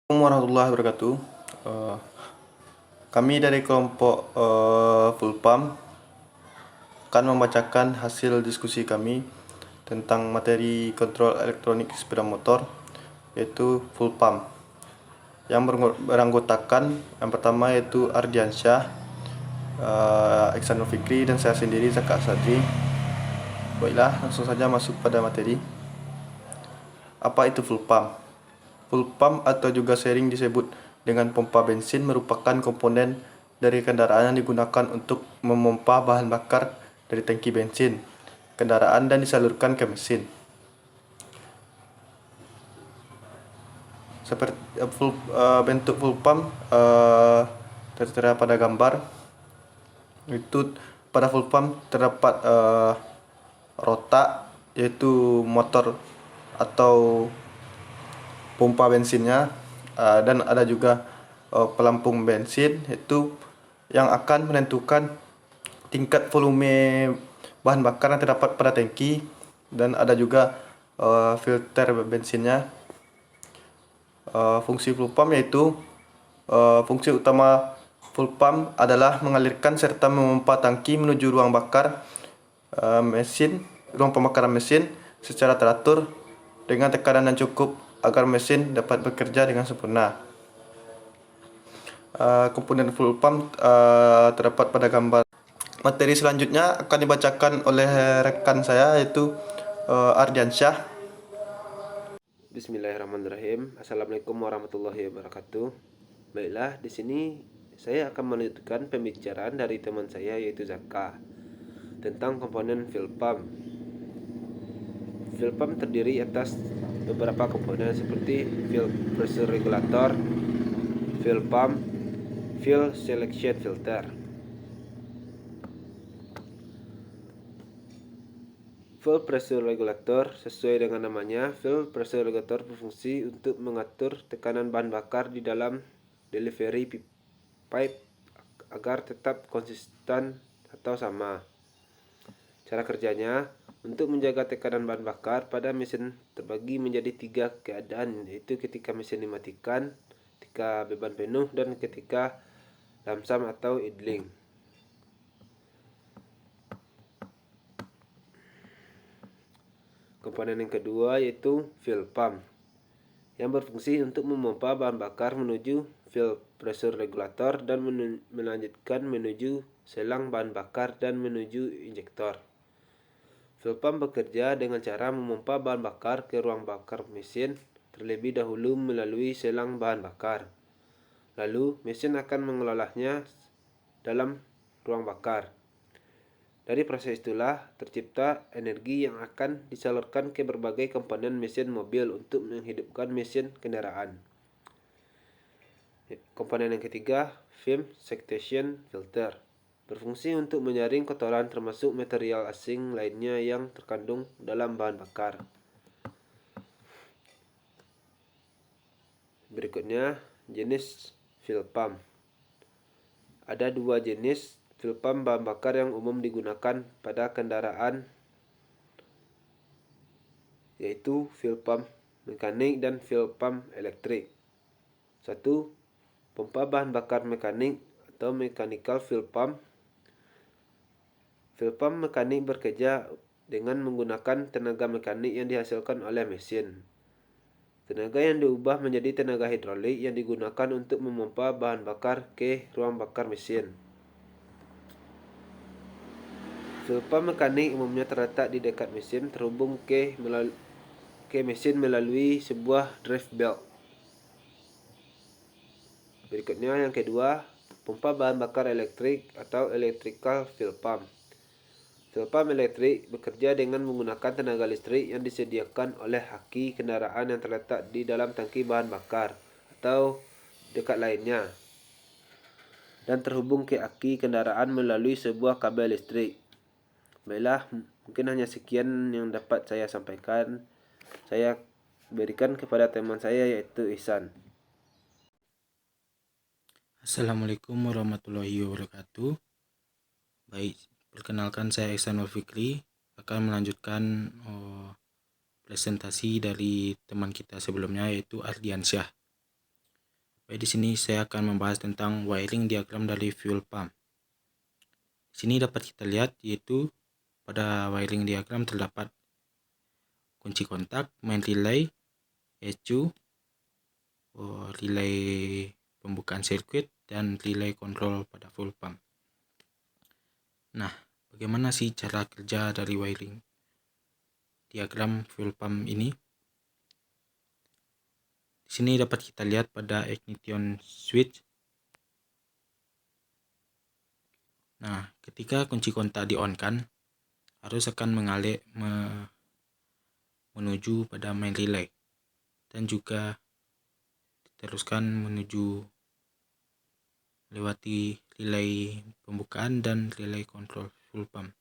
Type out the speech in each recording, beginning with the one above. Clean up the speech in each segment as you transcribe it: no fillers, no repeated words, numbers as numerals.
Assalamualaikum warahmatullahi wabarakatuh. Eh, Kami dari kelompok Fulpam akan membacakan hasil diskusi kami tentang materi kontrol elektronik sepeda motor, yaitu Fulpam, yang beranggotakan yang pertama yaitu Ardiansyah, Iksanul Fikri, dan saya sendiri Zaka Sadri. Baiklah, langsung saja masuk pada materi. Apa itu Fulpam? Full pump atau juga sering disebut dengan pompa bensin merupakan komponen dari kendaraan yang digunakan untuk memompa bahan bakar dari tangki bensin kendaraan dan disalurkan ke mesin. Seperti bentuk full pump tertera pada gambar. Itu pada full pump terdapat rotak, yaitu motor atau pompa bensinnya, dan ada juga pelampung bensin, yaitu yang akan menentukan tingkat volume bahan bakar yang terdapat pada tangki, dan ada juga filter bensinnya. Fungsi full pump yaitu fungsi utama full pump adalah mengalirkan serta memompa tangki menuju ruang bakar ruang pembakaran mesin secara teratur dengan tekanan yang cukup agar mesin dapat bekerja dengan sempurna. Komponen full pump terdapat pada gambar. Materi selanjutnya akan dibacakan oleh rekan saya, yaitu Ardiansyah. Bismillahirrahmanirrahim. Assalamualaikum warahmatullahi wabarakatuh. Baiklah, di sini saya akan melanjutkan pembicaraan dari teman saya yaitu Zaka tentang komponen fuel pump. Fuel pump terdiri atas beberapa komponen seperti fuel pressure regulator, fuel pump, fuel selection filter. Fuel pressure regulator, sesuai dengan namanya, fuel pressure regulator berfungsi untuk mengatur tekanan bahan bakar di dalam delivery pipe agar tetap konsisten atau sama. Cara kerjanya, untuk menjaga tekanan bahan bakar pada mesin terbagi menjadi 3 keadaan, yaitu ketika mesin dimatikan, ketika beban penuh, dan ketika lamsam atau idling. Komponen yang kedua yaitu fuel pump, yang berfungsi untuk memompa bahan bakar menuju fuel pressure regulator dan melanjutkan menuju selang bahan bakar dan menuju injektor. Fuel pump bekerja dengan cara memompa bahan bakar ke ruang bakar mesin terlebih dahulu melalui selang bahan bakar. Lalu mesin akan mengelolanya dalam ruang bakar. Dari proses itulah tercipta energi yang akan disalurkan ke berbagai komponen mesin mobil untuk menghidupkan mesin kendaraan. Komponen yang ketiga, film section filter, berfungsi untuk menyaring kotoran termasuk material asing lainnya yang terkandung dalam bahan bakar. Berikutnya, jenis fuel pump. Ada 2 jenis fuel pump bahan bakar yang umum digunakan pada kendaraan, yaitu fuel pump mekanik dan fuel pump elektrik. 1. Pompa bahan bakar mekanik atau mechanical fuel pump. Fuel pump mekanik bekerja dengan menggunakan tenaga mekanik yang dihasilkan oleh mesin. Tenaga yang diubah menjadi tenaga hidrolik yang digunakan untuk memompa bahan bakar ke ruang bakar mesin. Fuel pump mekanik umumnya terletak di dekat mesin, terhubung ke mesin melalui sebuah drive belt. Berikutnya yang kedua, pompa bahan bakar elektrik atau electrical fuel pump. Fuel pump elektrik bekerja dengan menggunakan tenaga listrik yang disediakan oleh aki kendaraan yang terletak di dalam tangki bahan bakar atau dekat lainnya, dan terhubung ke aki kendaraan melalui sebuah kabel listrik. Baiklah, mungkin hanya sekian yang dapat saya sampaikan. Saya berikan kepada teman saya yaitu Ihsan. Assalamualaikum warahmatullahi wabarakatuh. Baik, perkenalkan saya Iksanul Fikri akan melanjutkan presentasi dari teman kita sebelumnya yaitu Ardiansyah. Baik, di sini saya akan membahas tentang wiring diagram dari fuel pump. Di sini dapat kita lihat yaitu pada wiring diagram terdapat kunci kontak, main relay, ECU, relay pembukaan sirkuit, dan relay kontrol pada fuel pump. Nah, bagaimana sih cara kerja dari wiring diagram fuel pump ini? Di sini dapat kita lihat pada ignition switch. Nah, ketika kunci kontak di-on-kan, arus akan mengalir menuju pada main relay dan juga diteruskan menuju melewati relay pembukaan dan relay kontrol fuel pump,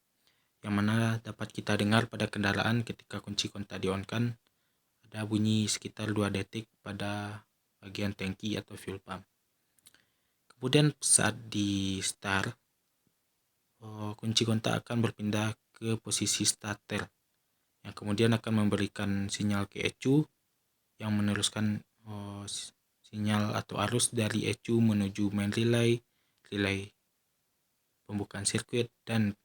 yang mana dapat kita dengar pada kendaraan ketika kunci kontak di-on-kan ada bunyi sekitar 2 detik pada bagian tangki atau fuel pump. Kemudian saat di start, kunci kontak akan berpindah ke posisi starter, yang kemudian akan memberikan sinyal ke ECU yang meneruskan sinyal atau arus dari ECU menuju main relay, relay pembukaan sirkuit, dan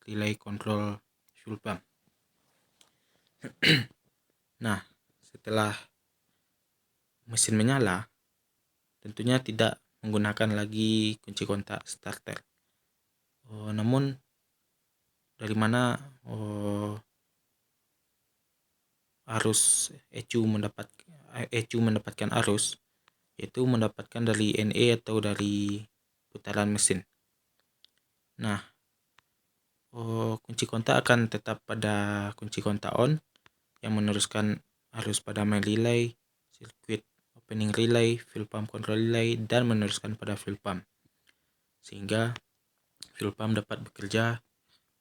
relay kontrol fuel pump. Nah, setelah mesin menyala, tentunya tidak menggunakan lagi kunci kontak starter. Namun dari mana arus ECU mendapatkan arus, yaitu mendapatkan dari NE atau dari putaran mesin. Nah, kunci kontak akan tetap pada kunci kontak on yang meneruskan arus pada main relay, sirkuit opening relay, fuel pump control relay, dan meneruskan pada fuel pump, sehingga fuel pump dapat bekerja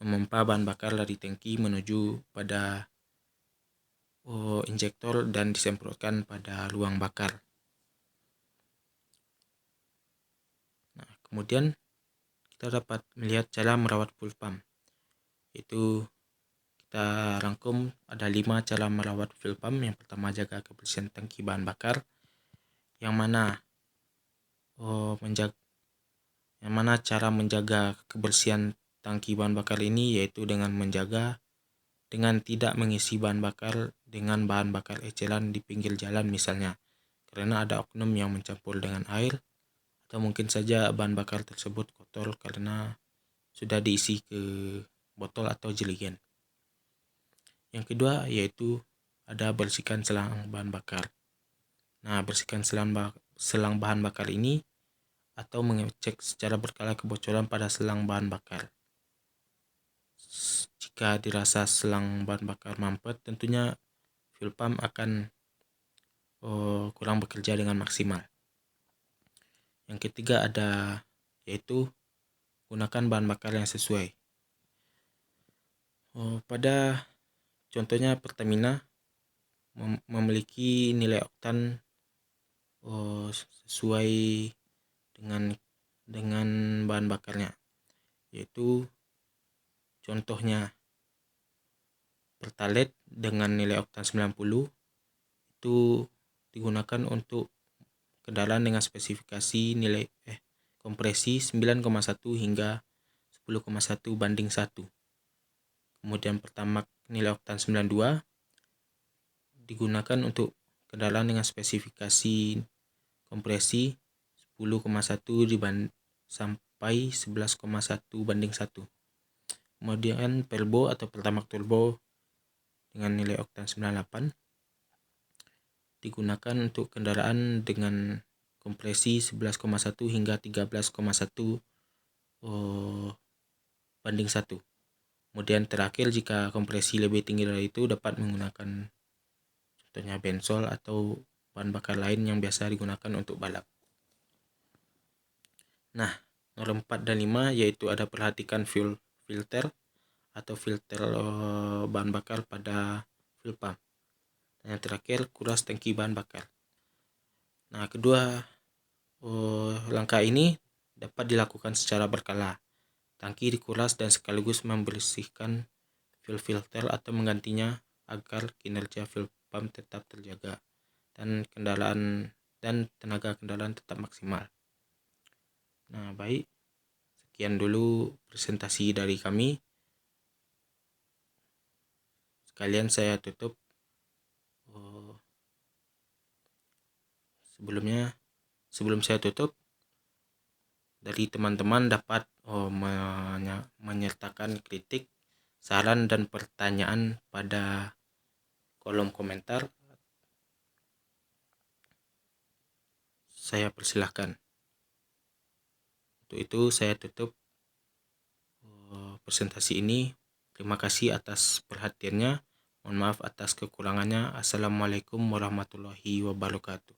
memompa bahan bakar dari tangki menuju pada injektor dan disemprotkan pada ruang bakar. Nah, kemudian kita dapat melihat cara merawat fuel pump, yaitu kita rangkum ada 5 cara merawat fuel pump. Yang pertama, jaga kebersihan tangki bahan bakar, yang mana cara menjaga kebersihan tangki bahan bakar ini yaitu dengan tidak mengisi bahan bakar dengan bahan bakar eceran di pinggir jalan misalnya, karena ada oknum yang mencampur dengan air, atau mungkin saja bahan bakar tersebut kotor karena sudah diisi ke botol atau jerigen. Yang kedua yaitu ada bersihkan selang bahan bakar. Nah, bersihkan selang bahan bakar ini atau mengecek secara berkala kebocoran pada selang bahan bakar. Jika dirasa selang bahan bakar mampet, tentunya fuel pump akan kurang bekerja dengan maksimal. Yang ketiga yaitu gunakan bahan bakar yang sesuai. Pada contohnya Pertamina memiliki nilai oktan sesuai dengan bahan bakarnya, yaitu contohnya Pertalite dengan nilai oktan 90 itu digunakan untuk kendaraan dengan spesifikasi nilai kompresi 9,1 hingga 10,1:1. Kemudian Pertamax nilai oktan 92 digunakan untuk kendaraan dengan spesifikasi kompresi 10,1 sampai 11,1:1. Kemudian Perbo atau Pertamax Turbo dengan nilai oktan 98 digunakan untuk kendaraan dengan kompresi 11,1 hingga 13,1:1. Kemudian terakhir, jika kompresi lebih tinggi dari itu, dapat menggunakan contohnya bensol atau bahan bakar lain yang biasa digunakan untuk balap. Nah, nomor 4 dan 5 yaitu ada perhatikan fuel filter atau filter bahan bakar pada fuel pump. Dan yang terakhir, kuras tangki bahan bakar. Nah, kedua langkah ini dapat dilakukan secara berkala. Tangki dikuras dan sekaligus membersihkan fuel filter atau menggantinya agar kinerja fuel pump tetap terjaga dan dan tenaga kendaraan tetap maksimal. Nah, baik. Sekian dulu presentasi dari kami. Sekalian saya tutup. Sebelum saya tutup, dari teman-teman dapat menyertakan kritik, saran, dan pertanyaan pada kolom komentar. Saya persilahkan. Untuk itu saya tutup presentasi ini. Terima kasih atas perhatiannya. Mohon maaf atas kekurangannya. Assalamualaikum warahmatullahi wabarakatuh.